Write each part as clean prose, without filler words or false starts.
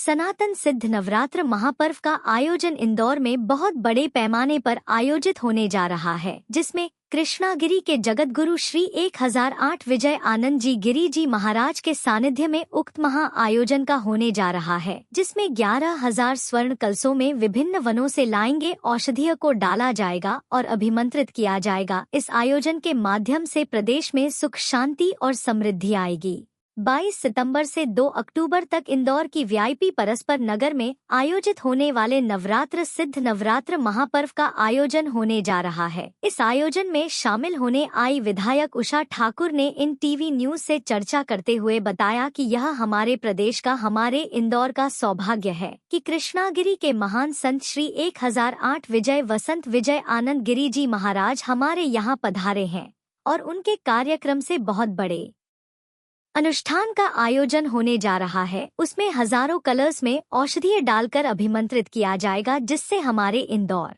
सनातन सिद्ध नवरात्र महापर्व का आयोजन इंदौर में बहुत बड़े पैमाने पर आयोजित होने जा रहा है, जिसमें कृष्णागिरी के जगतगुरु श्री 1008 विजय आनंद जी गिरी जी महाराज के सानिध्य में उक्त महा आयोजन का होने जा रहा है, जिसमें 11,000 स्वर्ण कलशों में विभिन्न वनों से लाएंगे औषधीय को डाला जाएगा और अभिमंत्रित किया जाएगा। इस आयोजन के माध्यम से प्रदेश में सुख शांति और समृद्धि आएगी। 22 सितंबर से 2 अक्टूबर तक इंदौर की वीआईपी परस्पर नगर में आयोजित होने वाले नवरात्र सिद्ध नवरात्र महापर्व का आयोजन होने जा रहा है। इस आयोजन में शामिल होने आई विधायक उषा ठाकुर ने इन टीवी न्यूज से चर्चा करते हुए बताया कि यह हमारे प्रदेश का, हमारे इंदौर का सौभाग्य है कि कृष्णागिरी के महान संत श्री 1008 विजय वसंत विजय आनंद गिरी जी महाराज हमारे यहाँ पधारे हैं और उनके कार्यक्रम से बहुत बड़े अनुष्ठान का आयोजन होने जा रहा है। उसमें हजारों कलश में औषधीय डालकर अभिमंत्रित किया जाएगा, जिससे हमारे इंदौर,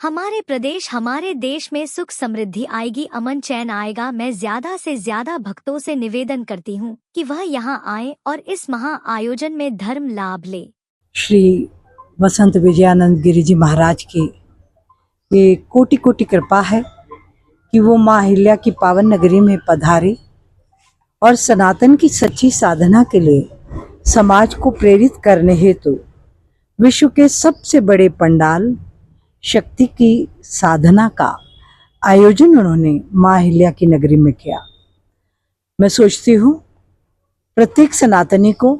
हमारे प्रदेश, हमारे देश में सुख समृद्धि आएगी, अमन चैन आएगा। मैं ज्यादा से ज्यादा भक्तों से निवेदन करती हूँ कि वह यहाँ आए और इस महा आयोजन में धर्म लाभ ले। श्री वसंत विजयानंद गिरी जी महाराज की ये कोटि कोटि कृपा है कि वो माँ अहिल्या की पावन नगरी में पधारे और सनातन की सच्ची साधना के लिए समाज को प्रेरित करने हेतु विश्व के सबसे बड़े पंडाल शक्ति की साधना का आयोजन उन्होंने माँ अहिल्या की नगरी में किया। मैं सोचती हूँ प्रत्येक सनातनी को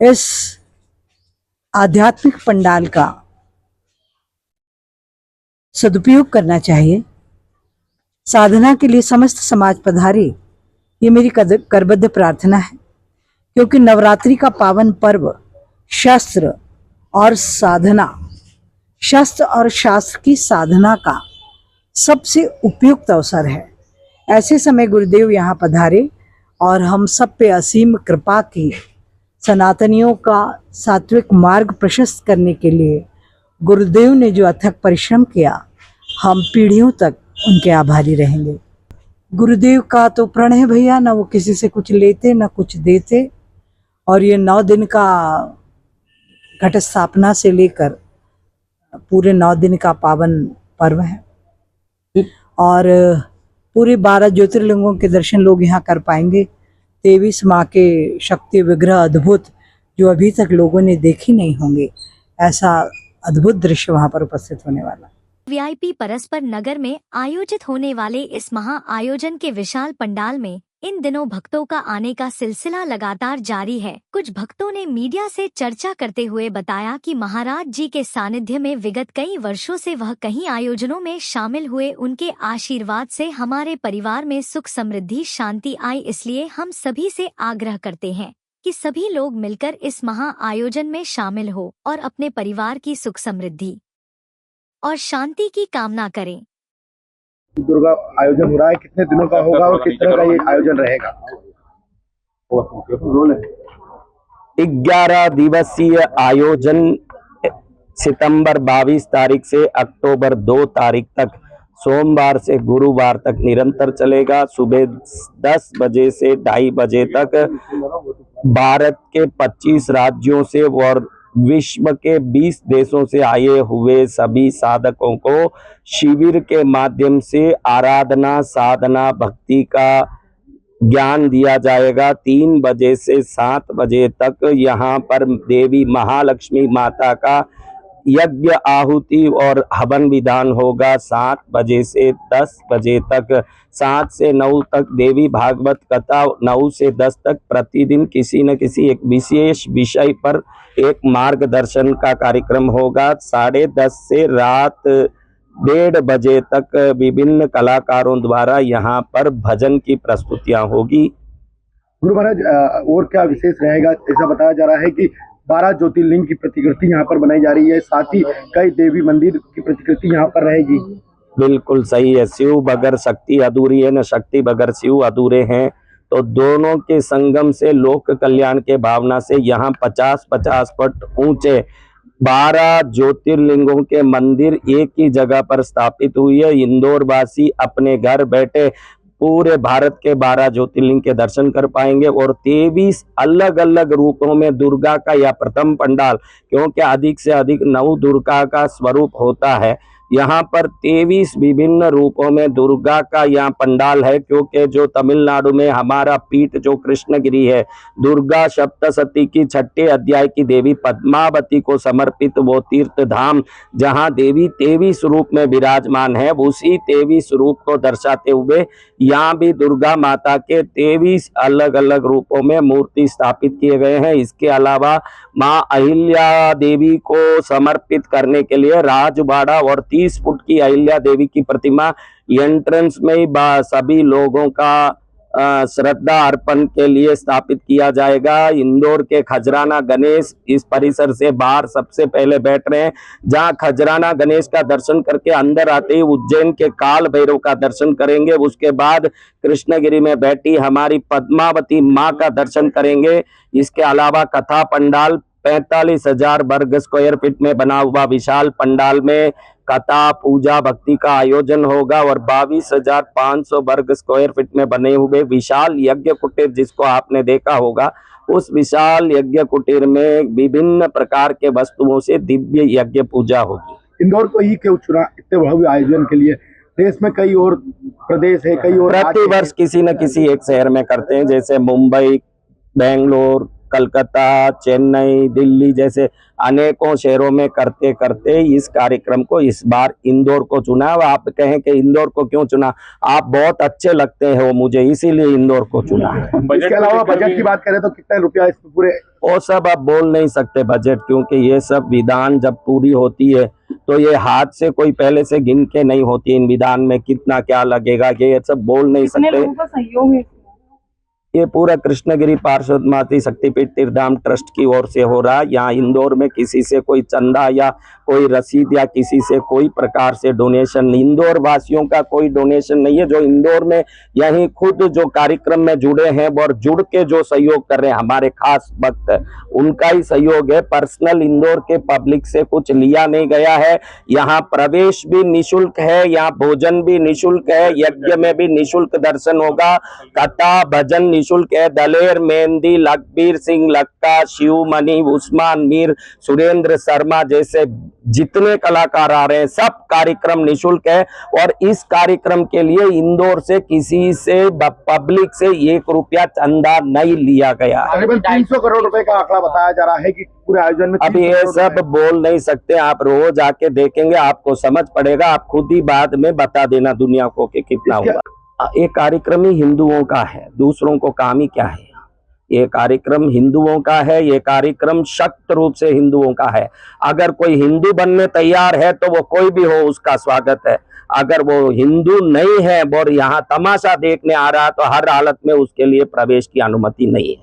इस आध्यात्मिक पंडाल का सदुपयोग करना चाहिए। साधना के लिए समस्त समाज पधारे, ये मेरी करबद्ध प्रार्थना है, क्योंकि नवरात्रि का पावन पर्व शास्त्र और साधना, शास्त्र और शास्त्र की साधना का सबसे उपयुक्त अवसर है। ऐसे समय गुरुदेव यहाँ पधारे और हम सब पे असीम कृपा की, सनातनियों का सात्विक मार्ग प्रशस्त करने के लिए गुरुदेव ने जो अथक परिश्रम किया, हम पीढ़ियों तक उनके आभारी रहेंगे। गुरुदेव का तो प्रण है भैया, ना वो किसी से कुछ लेते ना कुछ देते, और ये 9 दिन का घट स्थापना से लेकर पूरे 9 दिन का पावन पर्व है और पूरे 12 ज्योतिर्लिंगों के दर्शन लोग यहाँ कर पाएंगे। 23 माँ के शक्ति विग्रह अद्भुत, जो अभी तक लोगों ने देखे नहीं होंगे, ऐसा अद्भुत दृश्य वहाँ पर उपस्थित होने वाला। वीआईपी परस्पर नगर में आयोजित होने वाले इस महा आयोजन के विशाल पंडाल में इन दिनों भक्तों का आने का सिलसिला लगातार जारी है। कुछ भक्तों ने मीडिया से चर्चा करते हुए बताया कि महाराज जी के सानिध्य में विगत कई वर्षों से वह कई आयोजनों में शामिल हुए। उनके आशीर्वाद से हमारे परिवार में सुख समृद्धि शांति आई, इसलिए हम सभी से आग्रह करते हैं कि सभी लोग मिलकर इस महा आयोजन में शामिल हो और अपने परिवार की सुख समृद्धि और शांति की कामना करें। दुर्गा आयोजन हो रहा है, कितने दिनों का होगा और किस तरह का ये आयोजन रहेगा? 11 दिवसीय आयोजन सितंबर 22 तारीख से अक्टूबर 2 तारीख तक सोमवार से गुरुवार तक निरंतर चलेगा। सुबह 10 बजे से 2:30 बजे तक भारत के 25 राज्यों से और विश्व के 20 देशों से आए हुए सभी साधकों को शिविर के माध्यम से आराधना, साधना, भक्ति का ज्ञान दिया जाएगा। 3 बजे से 7 बजे तक यहाँ पर देवी महालक्ष्मी माता का यज्ञ, आहुति और हवन विधान होगा। 7 बजे से 10 बजे तक, 7 से 9 तक देवी भागवत कथा, 9 से 10 तक प्रतिदिन किसी न किसी एक विशेष विषय पर एक मार्गदर्शन का कार्यक्रम होगा। 10:30 से रात 1:30 बजे तक विभिन्न कलाकारों द्वारा यहाँ पर भजन की प्रस्तुतियां होगी। गुरु महाराज, और क्या विशेष रहेगा? ऐसा बताया जा रहा है कि 12 ज्योतिर्लिंग की प्रतिकृति यहाँ पर बनाई जा रही है, साथ ही कई देवी मंदिर की प्रतिकृति यहाँ पर रहेगी। बिल्कुल सही है। शिव बगैर शक्ति अधूरी है, न शक्ति बगैर शिव अधूरे हैं। तो दोनों के संगम से लोक कल्याण के भावना से यहाँ 50-50 फुट ऊंचे 12 ज्योतिर्लिंगों के मंदिर एक ही जगह पर स्थापित हुई है। इंदौर वासी अपने घर बैठे पूरे भारत के 12 ज्योतिर्लिंग के दर्शन कर पाएंगे। और 23 अलग अलग रूपों में दुर्गा का यह प्रथम पंडाल, क्योंकि अधिक से अधिक 9 दुर्गा का स्वरूप होता है, यहाँ पर 23 विभिन्न रूपों में दुर्गा का यहाँ पंडाल है। क्योंकि जो तमिलनाडु में हमारा पीठ जो कृष्णगिरी है, दुर्गा सप्तशती की 6ठे अध्याय की देवी पद्मावती को समर्पित वो तीर्थ धाम, जहाँ देवी 23 रूप में विराजमान है, उसी 23 रूप को दर्शाते हुए यहाँ भी दुर्गा माता के 23 अलग अलग रूपों में मूर्ति स्थापित किए गए हैं। इसके अलावा माँ अहिल्या देवी को समर्पित करने के लिए राजबाड़ा और 30 फुट की अहिल्या देवी की प्रतिमा एंट्रेंस में ही सभी लोगों का श्रद्धा अर्पण के लिए स्थापित किया जाएगा। इंदौर के खजराना गणेश इस परिसर से बाहर सबसे पहले बैठ रहे हैं, जहां खजराना गणेश का दर्शन करके अंदर आते ही उज्जैन के काल भैरव का दर्शन करेंगे। उसके बाद कृष्णगिरी में बैठी हमारी पद्मावती माँ का दर्शन करेंगे। इसके अलावा कथा पंडाल 45,000 वर्ग स्क्वायर फीट में बना हुआ विशाल पंडाल में कथा पूजा भक्ति का आयोजन होगा। और 22,500 वर्ग स्क्वायर फीट में बने हुए विशाल यज्ञ कुटीर, जिसको आपने देखा होगा, उस विशाल यज्ञ कुटीर में विभिन्न प्रकार के वस्तुओं से दिव्य यज्ञ पूजा होगी। इंदौर को ही क्यों चुना इतने भव्य आयोजन के लिए? देश में कई और प्रदेश है, कई और प्रतिवर्ष किसी न किसी एक शहर में करते हैं, जैसे मुंबई, बेंगलोर, कलकत्ता, चेन्नई, दिल्ली जैसे अनेकों शहरों में करते करते इस कार्यक्रम को इस बार इंदौर को चुना। आप कहें कि इंदौर को क्यों चुना? आप बहुत अच्छे लगते हैं वो मुझे, इसीलिए इंदौर को चुना। इसके अलावा बजट की बात करें तो कितना रुपया इस पूरे? वो सब आप बोल नहीं सकते बजट, क्योंकि ये सब विधान जब पूरी होती है तो ये हाथ से कोई पहले से गिन के नहीं होती। इन विधान में कितना क्या लगेगा ये सब बोल नहीं सकते। लोगों का सहयोग है? ये पूरा कृष्णगिरी पार्षद मातृ शक्तिपीठ तीर्थधाम ट्रस्ट की ओर से हो रहा है। यहाँ इंदौर में किसी से कोई चंदा या कोई रसीद या किसी से कोई प्रकार से डोनेशन, इंदौर वासियों का कोई डोनेशन नहीं है। जो इंदौर में यहीं खुद जो कार्यक्रम में जुड़े हैं और जुड़ के जो सहयोग कर रहे हैं हमारे खास भक्त, उनका ही सहयोग है। पर्सनल इंदौर के पब्लिक से कुछ लिया नहीं गया है। यहाँ प्रवेश भी निःशुल्क है, यहाँ भोजन भी निःशुल्क है, यज्ञ में भी निःशुल्क दर्शन होगा, कथा भजन निःशुल्क है। दलेर मेहंदी, लखबीर सिंह लक्का, शिवमणि, उस्मान मीर, सुरेंद्र शर्मा जैसे जितने कलाकार आ रहे हैं, सब कार्यक्रम निःशुल्क है। और इस कार्यक्रम के लिए इंदौर से किसी से पब्लिक से 1 रुपया चंदा नहीं लिया गया। तकरीबन 300 करोड़ रुपए का आंकड़ा बताया जा रहा है कि पूरे आयोजन में। अभी ये सब बोल नहीं सकते, आप रोज आके देखेंगे आपको समझ पड़ेगा। आप खुद ही बाद में बता देना दुनिया को कि कितना हुआ। ये कार्यक्रम ही हिंदुओं का है, दूसरों को काम ही क्या है। ये कार्यक्रम हिंदुओं का है, ये कार्यक्रम सख्त रूप से हिंदुओं का है। अगर कोई हिंदू बनने तैयार है तो वो कोई भी हो, उसका स्वागत है। अगर वो हिंदू नहीं है और यहाँ तमाशा देखने आ रहा है तो हर हालत में उसके लिए प्रवेश की अनुमति नहीं है।